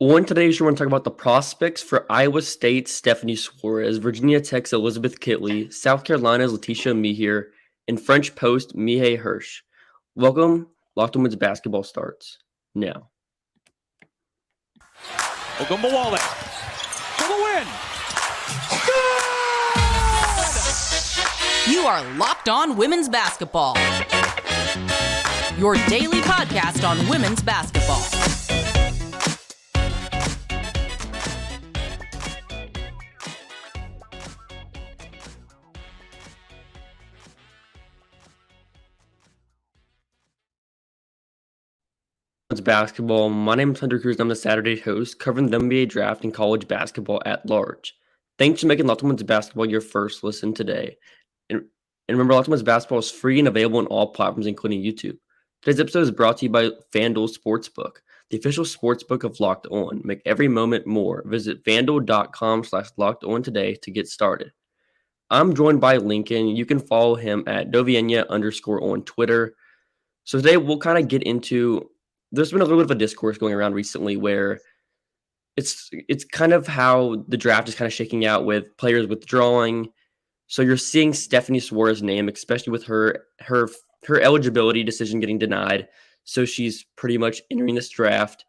On today's show, we're going to talk about the prospects for Iowa State's Stephanie Soares, Virginia Tech's Elizabeth Kitley, South Carolina's Laeticia Amihere, and French Post Mihai Hirsch. Welcome. Locked On Women's Basketball starts now. Ogunbowale for the win. You are Locked On Women's Basketball, your daily podcast on women's basketball. Basketball. My name is Hunter Cruse, and I'm the Saturday host covering the WNBA Draft and college basketball at large. Thanks for making Locked On Women's Basketball your first listen today. And remember, Locked On Women's Basketball is free and available on all platforms, including YouTube. Today's episode is brought to you by FanDuel Sportsbook, the official sportsbook of Locked On. Make every moment more. Visit FanDuel.com/LockedOn today to get started. I'm joined by Lincoln. You can follow him at Dovienya_ on Twitter. So today we'll kind of get into. There's been a little bit of a discourse going around recently where it's kind of how the draft is kind of shaking out with players withdrawing. So you're seeing Stephanie Soares' name, especially with her eligibility decision getting denied. So she's pretty much entering this draft.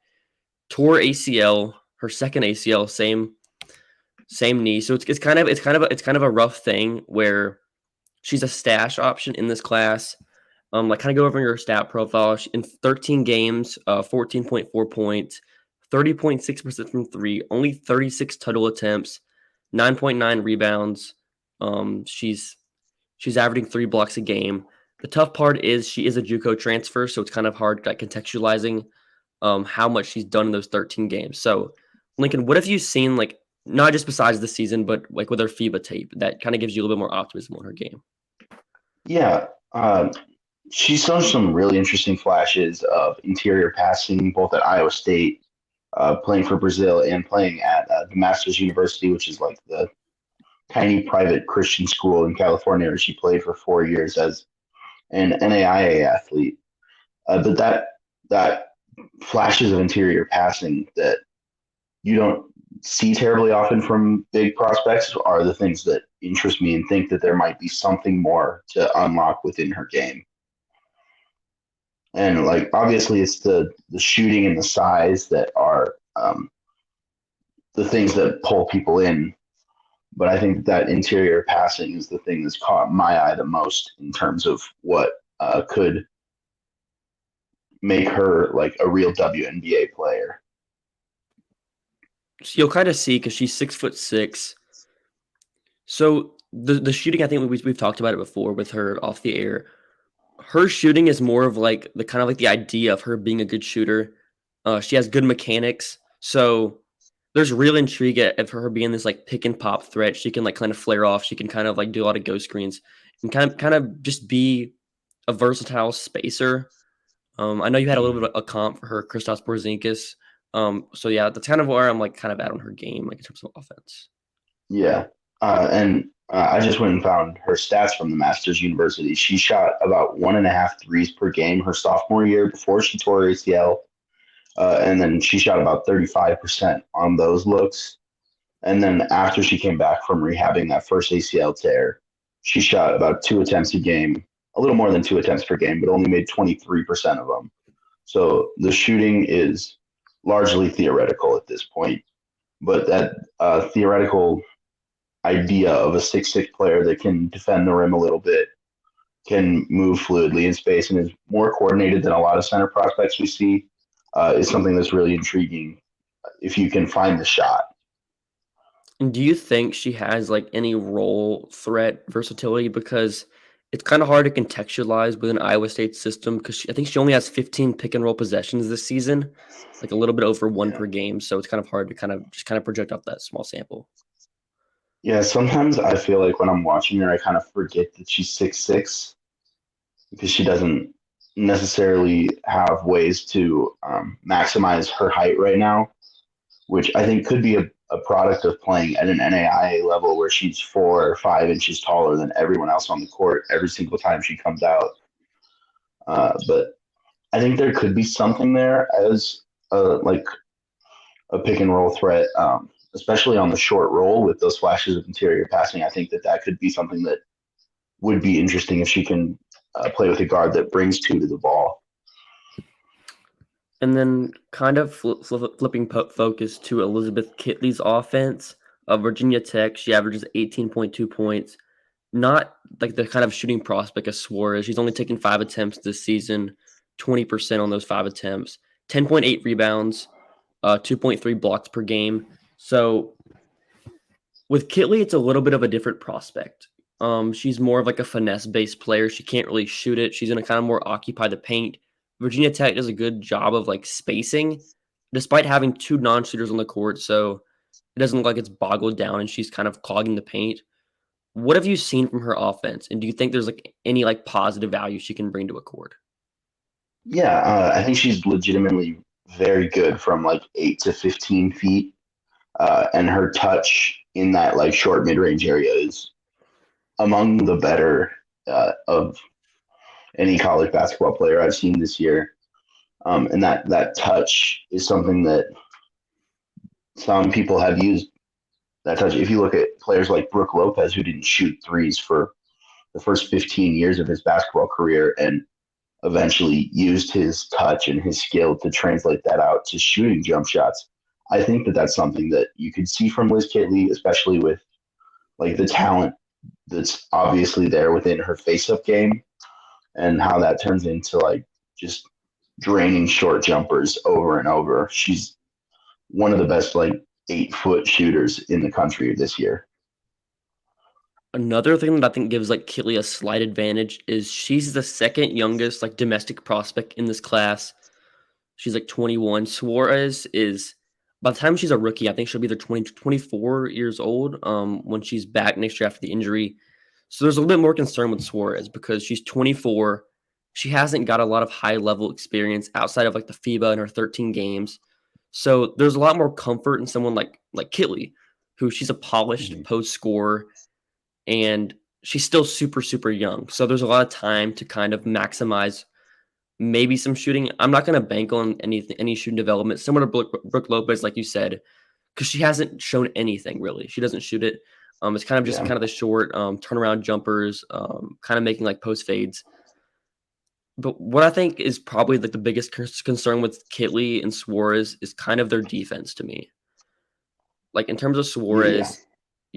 Tore ACL, her second ACL, same knee. So it's kind of a rough thing where she's a stash option in this class. Kind of go over your stat profile. In 13 games, 14.4 points, 30.6% from three, only 36 total attempts, 9.9 rebounds. She's averaging 3 blocks a game. The tough part is she is a JUCO transfer, so it's kind of hard contextualizing how much she's done in those 13 games. So, Lincoln, what have you seen, not just besides the season, but with her FIBA tape that kind of gives you a little bit more optimism on her game? Yeah. She's shown some really interesting flashes of interior passing, both at Iowa State, playing for Brazil, and playing at the Masters University, which is like the tiny private Christian school in California, where she played for 4 years as an NAIA athlete. But that flashes of interior passing that you don't see terribly often from big prospects are the things that interest me and think that there might be something more to unlock within her game. And obviously it's the shooting and the size that are the things that pull people in. But I think that interior passing is the thing that's caught my eye the most in terms of what could make her a real WNBA player. So you'll kind of see, because she's 6'6". So the shooting, I think we've talked about it before with her off the air. Her shooting is more of the idea of her being a good shooter. She has good mechanics, so there's real intrigue of her being this pick and pop threat. She can kind of flare off. She can kind of do a lot of ghost screens and kind of just be a versatile spacer. I know you had a little bit of a comp for her, Kristaps Porzingis. So yeah, that's kind of where I'm kind of at on her game, in terms of offense. Yeah, and I just went and found her stats from the Masters University. She shot about 1.5 threes per game her sophomore year before she tore ACL. And then she shot about 35% on those looks. And then after she came back from rehabbing that first ACL tear, she shot about 2 attempts a game, a little more than 2 attempts per game, but only made 23% of them. So the shooting is largely theoretical at this point. But that theoretical idea of a 6'6" player that can defend the rim a little bit, can move fluidly in space, and is more coordinated than a lot of center prospects we see, is something that's really intriguing if you can find the shot. And do you think she has any role threat versatility? Because it's kind of hard to contextualize within Iowa State's system, because I think she only has 15 pick and roll possessions this season, a little bit over one per game. So it's kind of hard to kind of project off that small sample. Yeah, sometimes I feel like when I'm watching her, I kind of forget that she's 6'6", because she doesn't necessarily have ways to maximize her height right now, which I think could be a product of playing at an NAIA level where she's 4 or 5 inches taller than everyone else on the court every single time she comes out. But I think there could be something there as a pick and roll threat, especially on the short roll with those flashes of interior passing. I think that could be something that would be interesting if she can play with a guard that brings two to the ball. And then kind of flipping focus to Elizabeth Kitley's offense of Virginia Tech. She averages 18.2 points. Not like the kind of shooting prospect as Soares. She's only taken 5 attempts this season, 20% on those 5 attempts, 10.8 rebounds, 2.3 blocks per game. So with Kitley, it's a little bit of a different prospect. She's more of like a finesse-based player. She can't really shoot it. She's going to kind of more occupy the paint. Virginia Tech does a good job of like spacing, despite having 2 non-shooters on the court. So it doesn't look like it's boggled down and she's kind of clogging the paint. What have you seen from her offense? And do you think there's like any like positive value she can bring to a court? Yeah, I think she's legitimately very good from like 8 to 15 feet. And her touch in that like short mid-range area is among the better of any college basketball player I've seen this year. And that touch is something that some people have used that touch. If you look at players like Brooke Lopez, who didn't shoot threes for the first 15 years of his basketball career and eventually used his touch and his skill to translate that out to shooting jump shots. I think that's something that you could see from Liz Kitley, especially with like the talent that's obviously there within her face-up game and how that turns into like just draining short jumpers over and over. She's one of the best like 8-foot shooters in the country this year. Another thing that I think gives like Kitley a slight advantage is she's the second youngest like domestic prospect in this class. She's like 21. Soares is, by the time she's a rookie, I think she'll be either 24 years old when she's back next year after the injury. So there's a little bit more concern with Soares because she's 24. She hasn't got a lot of high-level experience outside of like the FIBA and her 13 games. So there's a lot more comfort in someone like Kitley, who she's a polished post scorer, and she's still super, super young. So there's a lot of time to kind of maximize maybe some shooting. I'm not going to bank on any shooting development, similar to Brooke Lopez, like you said, because she hasn't shown anything really. She doesn't shoot it. It's kind of just kind of the short turnaround jumpers, kind of making like post fades. But what I think is probably like the biggest concern with Kitley and Soares is kind of their defense to me. Like in terms of Soares,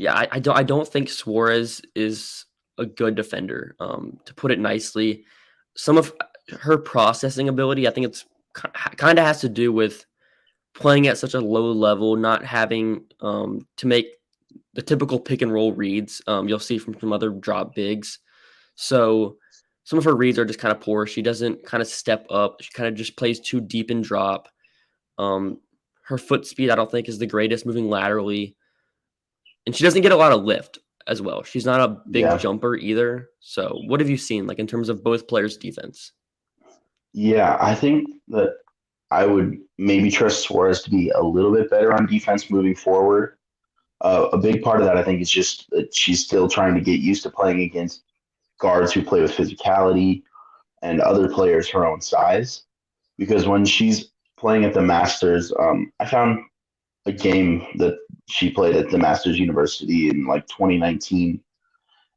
I don't think Soares is a good defender. To put it nicely, some of her processing ability, I think it's kind of has to do with playing at such a low level, not having to make the typical pick and roll reads you'll see from some other drop bigs. So some of her reads are just kind of poor. She doesn't kind of step up. She kind of just plays too deep in drop. Her foot speed, I don't think, is the greatest moving laterally. And she doesn't get a lot of lift as well. She's not a big jumper either. So what have you seen like in terms of both players' defense? Yeah, I think that I would maybe trust Soares to be a little bit better on defense moving forward. A big part of that, I think, is just that she's still trying to get used to playing against guards who play with physicality and other players her own size. Because when she's playing at the Masters, I found a game that she played at the Masters University in like 2019,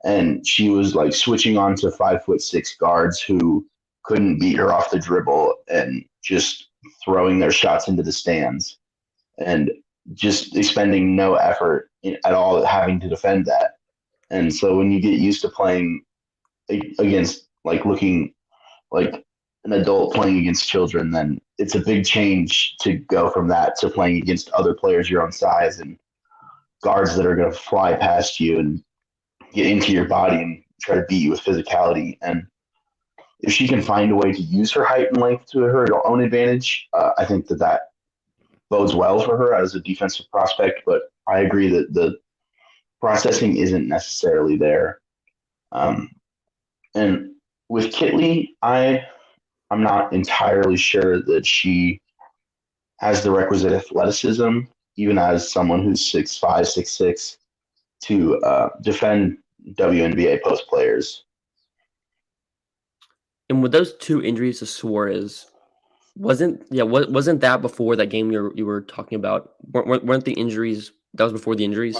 and she was like switching on to 5'6" guards who couldn't beat her off the dribble and just throwing their shots into the stands and just expending no effort at all having to defend that. And so when you get used to playing against like looking like an adult playing against children, then it's a big change to go from that to playing against other players your own size and guards that are going to fly past you and get into your body and try to beat you with physicality. And if she can find a way to use her height and length to her own advantage, I think that bodes well for her as a defensive prospect. But I agree that the processing isn't necessarily there. And with Kitley, I'm not entirely sure that she has the requisite athleticism, even as someone who's 6'5", 6'6", to defend WNBA post players. And with those 2 injuries to Soares, Wasn't that before that game you were talking about? Weren't the injuries that was before the injuries?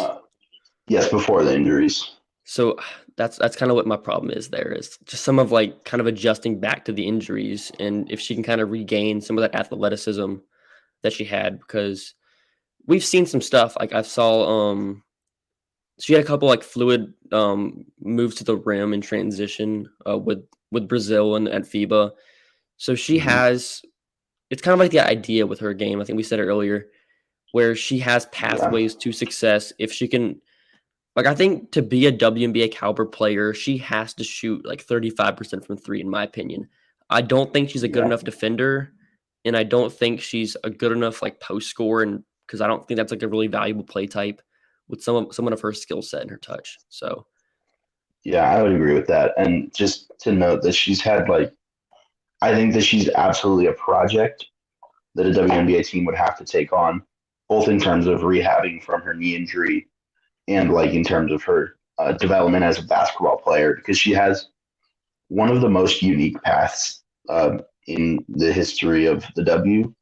Yes, before the injuries. So that's kind of what my problem is there is just some of like kind of adjusting back to the injuries and if she can kind of regain some of that athleticism that she had because we've seen some stuff like I saw she had a couple like fluid moves to the rim in transition with Brazil and at FIBA. So she has it's kind of like the idea with her game. I think we said it earlier where she has pathways to success if she can. Like, I think to be a WNBA caliber player, she has to shoot like 35% from three, in my opinion. I don't think she's a good enough defender, and I don't think she's a good enough like post scorer, and because I don't think that's like a really valuable play type with someone of her skill set and her touch. So, Yeah, I would agree with that. And just to note that she's had like, I think that she's absolutely a project that a WNBA team would have to take on, both in terms of rehabbing from her knee injury and like in terms of her development as a basketball player, because she has one of the most unique paths in the history of the W.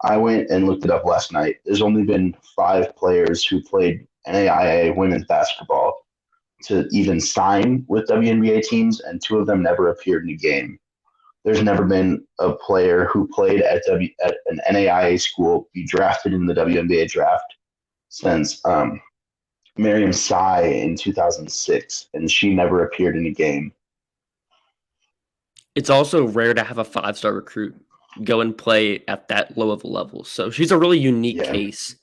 I went and looked it up last night. There's only been 5 players who played NAIA women's basketball to even sign with WNBA teams, and 2 of them never appeared in a game. There's never been a player who played at an NAIA school be drafted in the WNBA draft since Miriam Sy in 2006, and she never appeared in a game. it's also rare to have a 5-star recruit go and play at that low of a level. So, she's a really unique case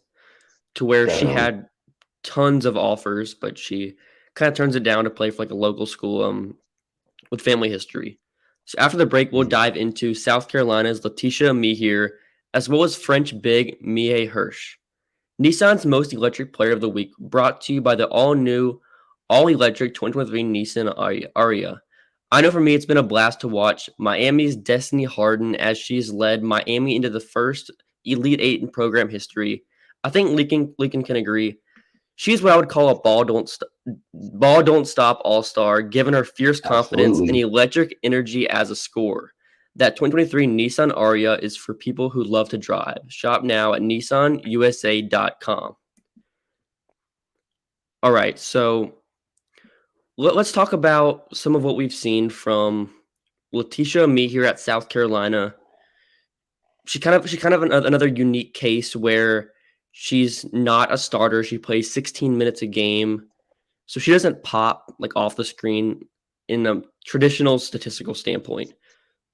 to where she had tons of offers, but she kind of turns it down to play for like a local school with family history. So after the break, we'll dive into South Carolina's Laeticia Amihere, as well as French big Maïa Hirsch. Nissan's most electric player of the week, brought to you by the all-new, all-electric 2023 Nissan Aria. I know for me, it's been a blast to watch Miami's Destiny Harden as she's led Miami into the first Elite Eight in program history. I think Lincoln can agree. She's what I would call a ball don't stop all-star, given her fierce confidence and electric energy as a scorer. That 2023 Nissan Aria is for people who love to drive. Shop now at nissanusa.com. All right, so let's talk about some of what we've seen from Laeticia Amihere at South Carolina. She kind of another unique case where she's not a starter. She plays 16 minutes a game. So she doesn't pop like off the screen in a traditional statistical standpoint.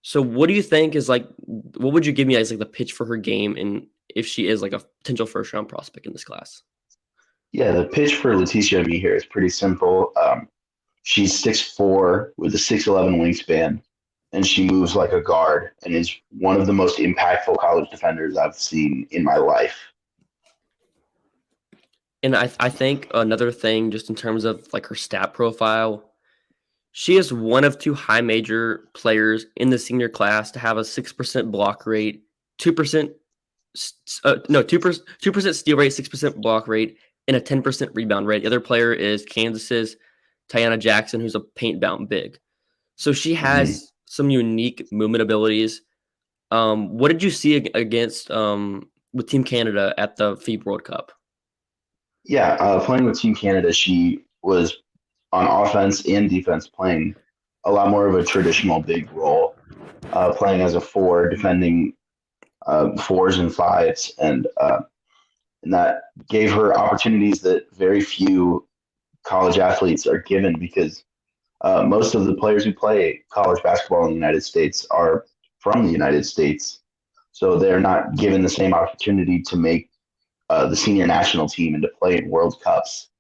So what do you think is like, what would you give me as like the pitch for her game and if she is like a potential first round prospect in this class? Yeah, the pitch for Laeticia Amihere is pretty simple. She's 6'4" with a 6'11" wingspan, and she moves like a guard and is one of the most impactful college defenders I've seen in my life. And I think another thing, just in terms of like her stat profile, she is one of 2 high major players in the senior class to have a 6% block rate, 2% steal rate, 6% block rate, and a 10% rebound rate. The other player is Kansas's Tiana Jackson, who's a paint-bound big. So she has some unique movement abilities. What did you see against with Team Canada at the FIBA World Cup? Yeah, playing with Team Canada, she was on offense and defense playing a lot more of a traditional big role, playing as a 4, defending 4s and 5s, and that gave her opportunities that very few college athletes are given because most of the players who play college basketball in the United States are from the United States. So they're not given the same opportunity to make the senior national team and to play in World Cups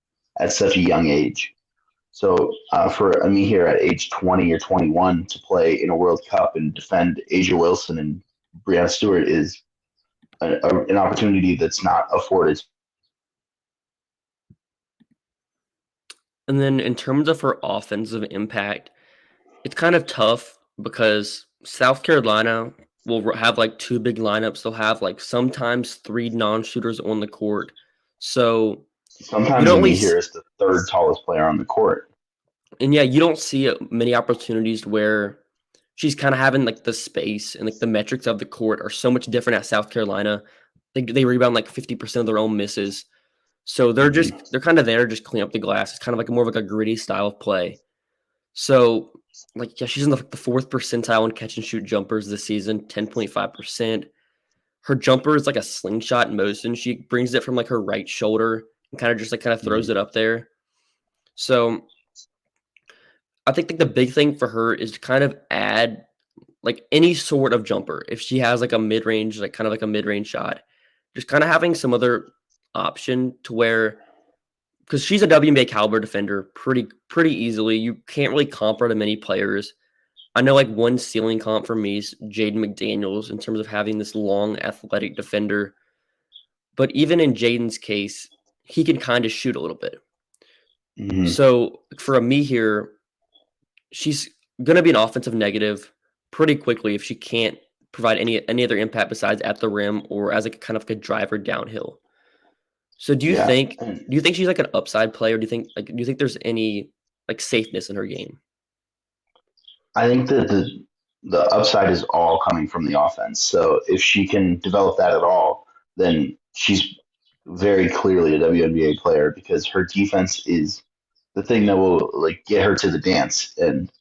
at such a young age. So for Amihere at age 20 or 21 to play in a World Cup and defend Asia Wilson and Breanna Stewart is an opportunity that's not afforded. And then in terms of her offensive impact, it's kind of tough because South Carolina will have like 2 big lineups. They'll have like sometimes 3 non-shooters on the court. So sometimes Amihere is the 3rd tallest player on the court. And yeah, you don't see many opportunities where she's kind of having like the space and like the metrics of the court are so much different at South Carolina. They rebound like 50% of their own misses. So they're kind of there just clean up the glass. It's kind of like more of like a gritty style of play. So like, yeah, she's in the 4th percentile in catch and shoot jumpers this season, 10.5%. Her jumper is like a slingshot motion. She brings it from like her right shoulder and kind of throws it up there. So I think like the big thing for her is to kind of add like any sort of jumper. If she has like a mid-range, like kind of like a mid-range shot, just kind of having some other option to where, because she's a WNBA caliber defender pretty easily. You can't really comp her to many players. I know like one ceiling comp for me is Jaden McDaniels in terms of having this long athletic defender. But even in Jaden's case, he can kind of shoot a little bit. So for Amihere, she's going to be an offensive negative pretty quickly if she can't provide any other impact besides at the rim or as like kind of like a driver downhill. So do you think she's like an upside player? Do you think there's any like safeness in her game? I think that the upside is all coming from the offense. So if she can develop that at all, then she's very clearly a WNBA player because her defense is the thing that will like get her to the dance and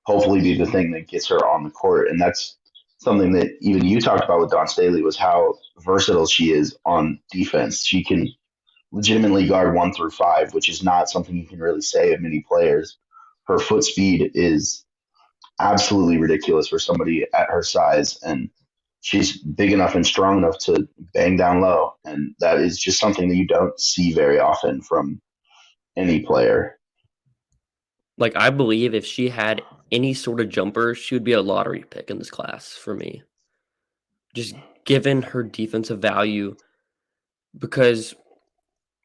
hopefully be the thing that gets her on the court. And that's something that even you talked about with Dawn Staley was how versatile she is on defense. She can legitimately guard 1 through 5, which is not something you can really say of many players. Her foot speed is absolutely ridiculous for somebody at her size, and she's big enough and strong enough to bang down low, and that is just something that you don't see very often from any player. Like, I believe if she had any sort of jumper, she would be a lottery pick in this class for me. Just given her defensive value, because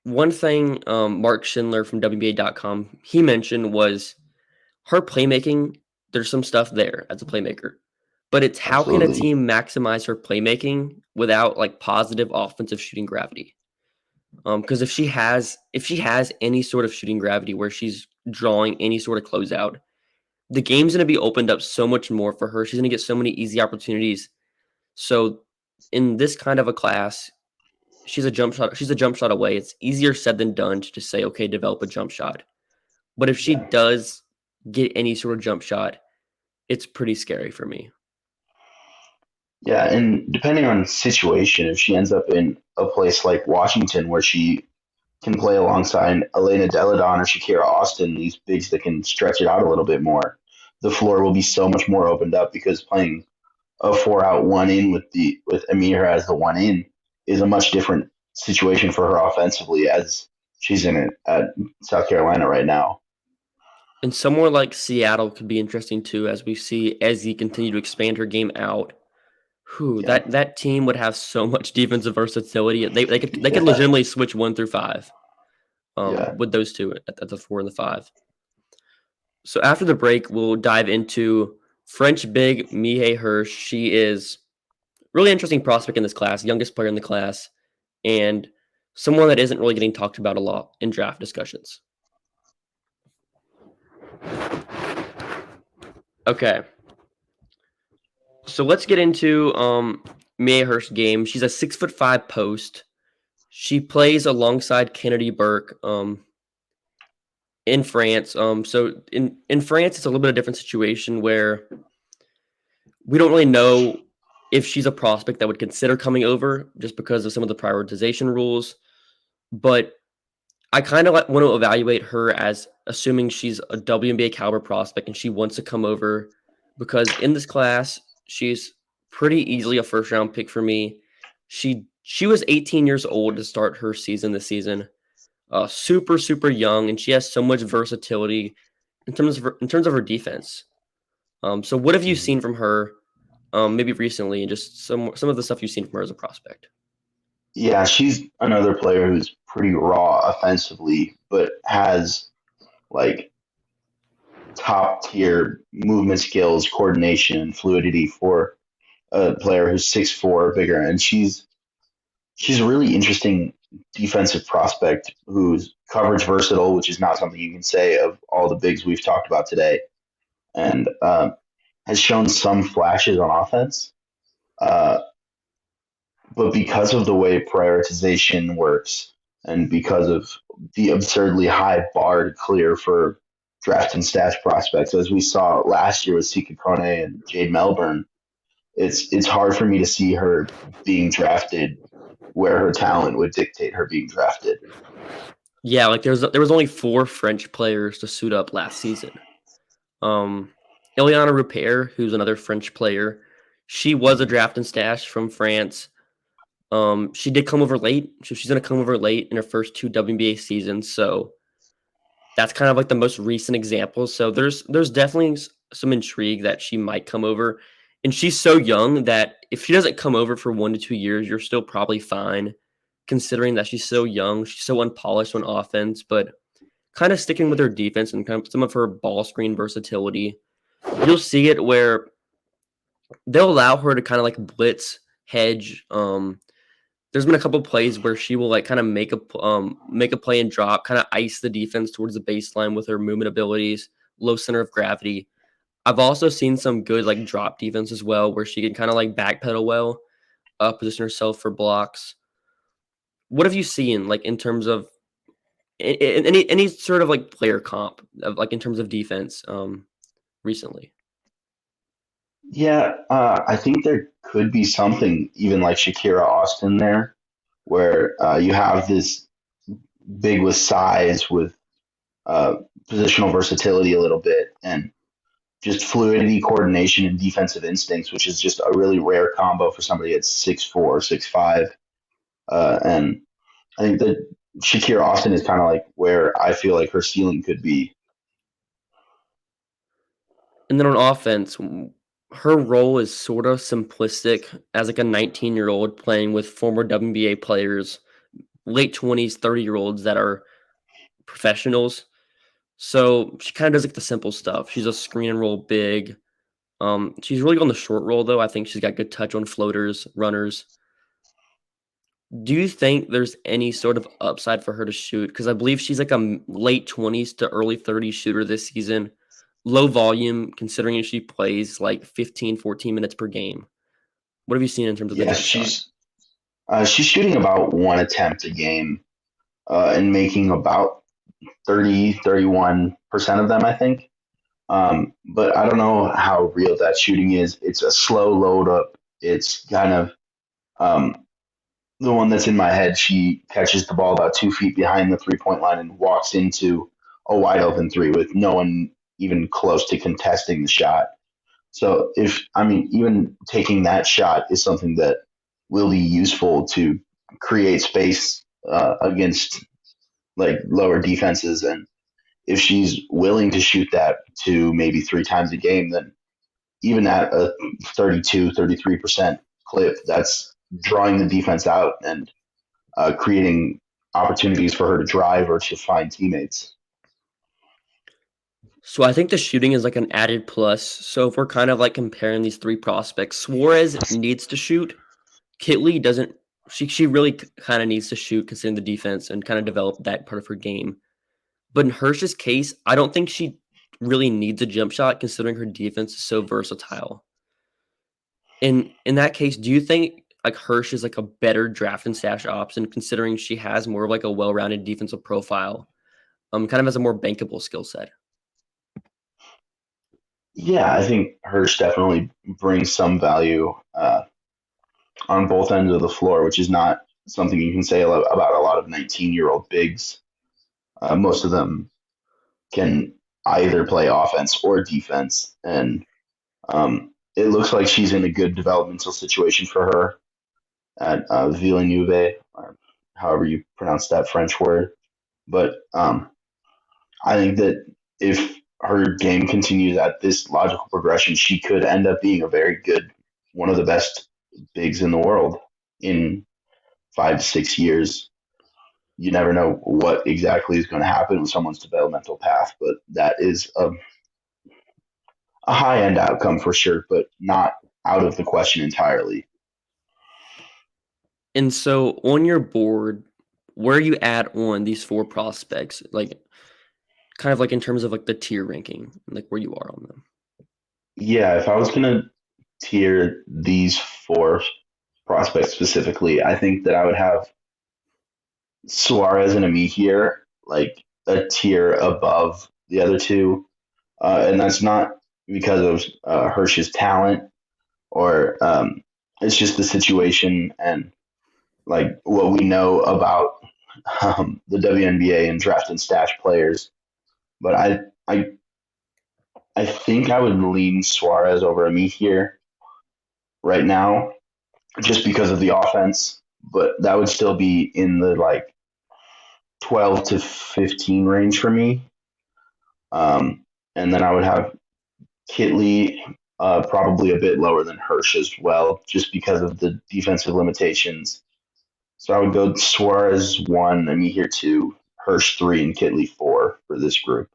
one thing Mark Schindler from WNBA.com, he mentioned was her playmaking. There's some stuff there as a playmaker, but it's how can a team maximize her playmaking without like positive offensive shooting gravity? Because if she has any sort of shooting gravity where she's drawing any sort of closeout, the game's going to be opened up so much more for her. She's going to get so many easy opportunities. So in this kind of a class, she's a jump shot away. It's easier said than done to just say, okay, develop a jump shot. But if she does get any sort of jump shot, it's pretty scary for me. Yeah, and depending on situation, if she ends up in a place like Washington where she can play alongside Elena Deladon or Shakira Austin, these bigs that can stretch it out a little bit more, the floor will be so much more opened up because playing a 4-out 1-in with Amihere as the 1-in is a much different situation for her offensively as she's in it at South Carolina right now. And somewhere like Seattle could be interesting too, as we see Ezzy continue to expand her game out. That team would have so much defensive versatility. They could legitimately switch 1 through 5 with those two at the 4 and the 5. So after the break, we'll dive into French big Mihai Hirsch. She is really interesting prospect in this class, youngest player in the class, and someone that isn't really getting talked about a lot in draft discussions. Okay. So let's get into Mihai Hirsch's game. She's a 6'5" post. She plays alongside Kennedy Burke in France. So in France, it's a little bit of a different situation where we don't really know if she's a prospect that would consider coming over just because of some of the prioritization rules. But I kind of want to evaluate her as assuming she's a WNBA caliber prospect and she wants to come over because in this class, she's pretty easily a first-round pick for me. She was 18 years old to start her season this season. Super, super young, and she has so much versatility in terms of her defense. So what have you seen from her maybe recently and just some of the stuff you've seen from her as a prospect? Yeah, she's another player who's pretty raw offensively, but has like top tier movement skills, coordination, fluidity for a player who's 6'4" bigger, and she's a really interesting defensive prospect who's coverage versatile, which is not something you can say of all the bigs we've talked about today. And has shown some flashes on offense. Uh, but because of the way prioritization works and because of the absurdly high bar to clear for draft and stash prospects, as we saw last year with Sika Kone and Jade Melbourne, it's hard for me to see her being drafted where her talent would dictate her being drafted. Yeah, like there was only 4 French players to suit up last season. Eliana Rupert, who's another French player, she was a draft and stash from France. She did come over late, so she's gonna come over late in her first 2 WNBA seasons. So that's kind of like the most recent example. So there's definitely some intrigue that she might come over, and she's so young that if she doesn't come over for 1 to 2 years, you're still probably fine, considering that she's so young, she's so unpolished on offense, but kind of sticking with her defense and kind of some of her ball screen versatility. You'll see it where they'll allow her to kind of like blitz, hedge. There's been a couple plays where she will like kind of make a play and drop, kind of ice the defense towards the baseline with her movement abilities, low center of gravity. I've also seen some good like drop defense as well, where she can kind of like backpedal well, position herself for blocks. What have you seen like in terms of any sort of like player comp of like in terms of defense recently? Yeah, I think there could be something even like Shakira Austin there, where you have this big with size, with uh, positional versatility a little bit, and just fluidity, coordination, and defensive instincts, which is just a really rare combo for somebody at 6'4", 6'5". And I think that Shakira Austin is kind of like where I feel like her ceiling could be. And then on offense, her role is sort of simplistic as like a 19-year-old playing with former WNBA players, late 20s, 30-year-olds that are professionals. So she kind of does like the simple stuff. She's a screen and roll big. She's really good on the short roll though. I think she's got good touch on floaters, runners. Do you think there's any sort of upside for her to shoot? Because I believe she's like a late 20s to early 30s shooter this season. Low volume, considering she plays like 15, 14 minutes per game. What have you seen in terms of the Yeah, jump shot? she's shooting about one attempt a game and making about 31% of them, I think. But I don't know how real that shooting is. It's a slow load up. It's kind of um, the one that's in my head. She catches the ball about 2 feet behind the 3 point line and walks into a wide open three with no one even close to contesting the shot. So even taking that shot is something that will be useful to create space against like lower defenses. And if she's willing to shoot that to maybe 3 times a game, then even at a 32, 33% clip, that's drawing the defense out and creating opportunities for her to drive or to find teammates. So I think the shooting is like an added plus. So if we're kind of like comparing these 3 prospects, Suarez needs to shoot. Kitley doesn't. She really kind of needs to shoot, considering the defense and kind of develop that part of her game. But in Hirsch's case, I don't think she really needs a jump shot, considering her defense is so versatile. In that case, do you think like Hirsch is like a better draft and stash option, considering she has more of like a well-rounded defensive profile, kind of has a more bankable skill set? Yeah, I think Hirsch definitely brings some value on both ends of the floor, which is not something you can say about a lot of 19-year-old bigs. Most of them can either play offense or defense, and it looks like she's in a good developmental situation for her at Villeneuve, or however you pronounce that French word. But I think that if her game continues at this logical progression, she could end up being a very good, one of the best bigs in the world in 5 to 6 years. You never know what exactly is going to happen with someone's developmental path, but that is a high end outcome for sure, but not out of the question entirely. And so on your board, where you at on these 4 prospects, like kind of like in terms of like the tier ranking, like where you are on them? Yeah, if I was gonna tier these four prospects specifically, I think that I would have Soares and Amihere like a tier above the other two, and that's not because of Hirsch's talent or it's just the situation and like what we know about the WNBA and draft and stash players. But I I think I would lean Soares over Amihere right now just because of the offense, but that would still be in the like 12 to 15 range for me. And then I would have Kitley probably a bit lower than Hirsch as well, just because of the defensive limitations. So I would go Suarez 1, Amihere 2, Hirsch 3, and Kitley 4 for this group.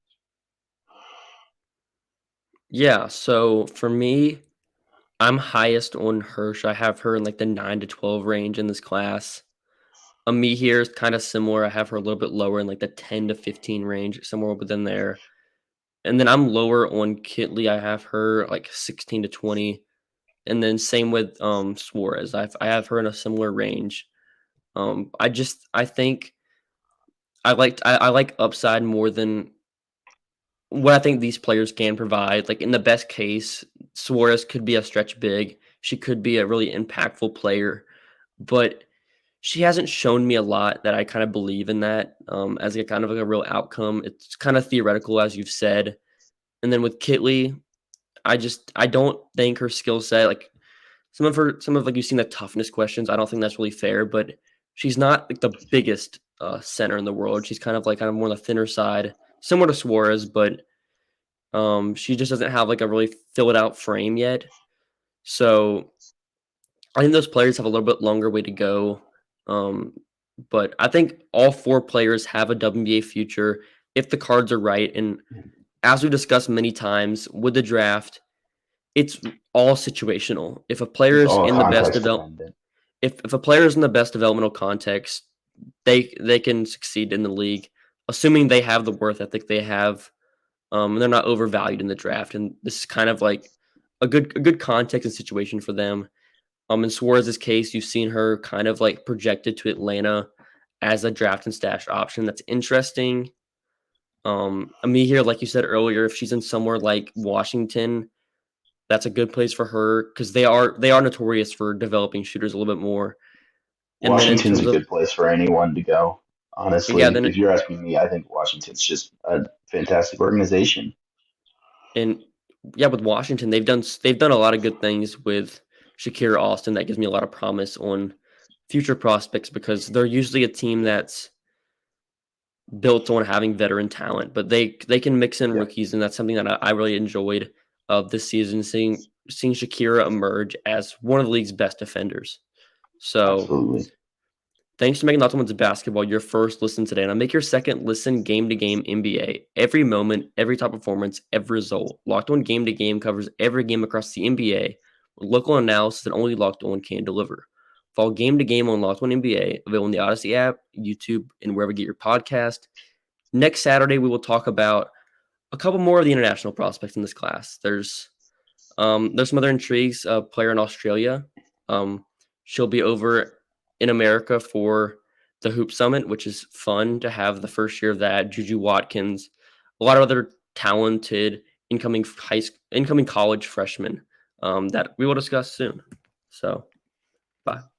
Yeah, so for me, I'm highest on Hirsch. I have her in like the 9 to 12 range in this class. Me here is kind of similar. I have her a little bit lower in like the 10 to 15 range, somewhere within there. And then I'm lower on Kitley. I have her like 16 to 20. And then same with Suarez. I have her in a similar range. I think I like upside more than what I think these players can provide. Like in the best case, Suarez could be a stretch big. She could be a really impactful player, but she hasn't shown me a lot that I kind of believe in that as a kind of like a real outcome. It's kind of theoretical, as you've said. And then with Kitley, I don't think her skill set, like some of like you've seen the toughness questions. I don't think that's really fair, but she's not like the biggest center in the world. She's kind of more on the thinner side, similar to Suarez, but she just doesn't have like a really filled out frame yet. So I think those players have a little bit longer way to go. Um, but I think all four players have a WNBA future if the cards are right. And as we discussed many times with the draft, it's all situational. If a player It's is all in the best context dependent. if a player is in the best developmental context, they can succeed in the league, assuming they have the worth ethic they have. And they're not overvalued in the draft. And this is kind of like a good context and situation for them. In Suarez's case, you've seen her kind of like projected to Atlanta as a draft and stash option. That's interesting. Me here, like you said earlier, if she's in somewhere like Washington, that's a good place for her because they are notorious for developing shooters a little bit more. And then in Washington's terms a of good place for anyone to go. yeah, Honestly, if you're asking me, I think Washington's just a fantastic organization. and yeah, with Washington, they've done a lot of good things with Shakira Austin. That gives me a lot of promise on future prospects because they're usually a team that's built on having veteran talent, but they can mix in Yeah, rookies, and that's something that I really enjoyed of this season, seeing Shakira emerge as one of the league's best defenders. So absolutely. thanks for making Locked On Women's Basketball your first listen today, and I'll make your second listen game to game NBA. Every moment, every top performance, every result. Locked On Game to Game covers every game across the NBA with local analysis that only Locked On can deliver. Follow Game to Game on Locked On NBA, available in the Odyssey app, YouTube, and wherever you get your podcast. Next Saturday, we will talk about a couple more of the international prospects in this class. There's some other intrigues. A player in Australia. She'll be over in America for the Hoop Summit, which is fun to have the first year of that. Juju Watkins, a lot of other talented incoming college freshmen that we will discuss soon. So, bye.